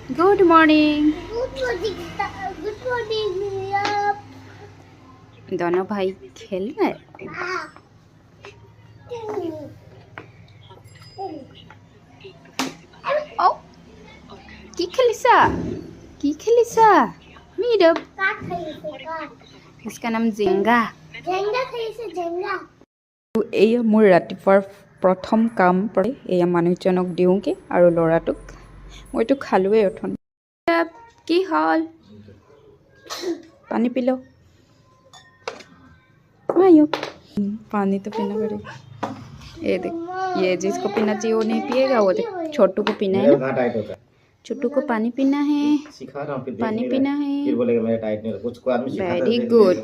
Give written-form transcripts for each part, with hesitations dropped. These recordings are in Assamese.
Good morning. Good morning, Miriam. दोनों भाई खेल रहे हैं। ओ কি খেলিছা কি খেলিছা मीरब काट खाइए काट इसका नाम जेंगा झेंगा खाइए झेंगा एया মোৰ ৰাতিপুৱাৰ প্ৰথম কাম পৰে এয়া মানুহজনক দিওঁগে আৰু লৰাটোক মইতো খালোৱে অথন কি হল पानी पी लो आयो पानी तो पीना पड़ेगा ये देख ये जिसको पीना चाहिए वो नहीं पिएगा वो देख छोटू को पीना है ना छोटू को पानी पीना है सिखा रहा हूँ फिर पानी पीना है फिर बोलेगा मेरा टाइट नहीं कुछ को आदमी सिखाता वेरी है गुड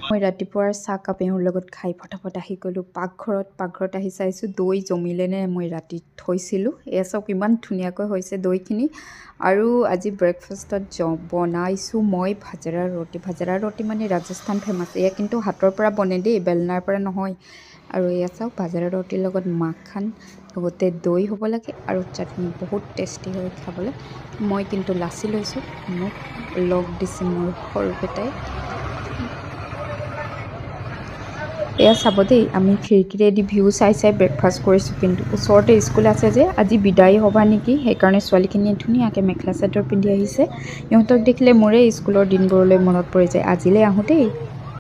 মই ৰাতিপুৱাৰ চাহ কাপ এওঁৰ লগত খাই ফটাফট আহি গ'লোঁ পাকঘৰত আহি চাইছোঁ দৈ জমিলেনে মই ৰাতি থৈছিলোঁ এয়া চাওক ইমান ধুনীয়াকৈ হৈছে দৈখিনি আৰু আজি ব্ৰেকফাষ্টত বনাইছোঁ মই ভাজৰা ৰুটি মানে ৰাজস্থান ফেমাছ এয়া কিন্তু হাতৰ পৰা বনে দেই বেলনাৰ পৰা নহয় আৰু এয়া চাওক ভাজৰা ৰুটিৰ লগত মাখন লগতে দৈ হ'ব লাগে আৰু চাটনি বহুত টেষ্টি হয় খাবলৈ মই কিন্তু লাচি লৈছোঁ মোক লগ দিছে মোৰ সৰু বেটাই এয়া চাব দেই আমি খিৰিকীৰেদি ভিউ চাই ব্ৰেকফাষ্ট কৰিছোঁ কিন্তু ওচৰতে স্কুল আছে যে আজি বিদায় হ'বা নেকি সেইকাৰণে ছোৱালীখিনিয়ে ধুনীয়াকৈ মেখেলা চাদৰ পিন্ধি আহিছে ইহঁতক দেখিলে মোৰে স্কুলৰ দিনবোৰলৈ মনত পৰি যায় আজিলৈ আহোঁ দেই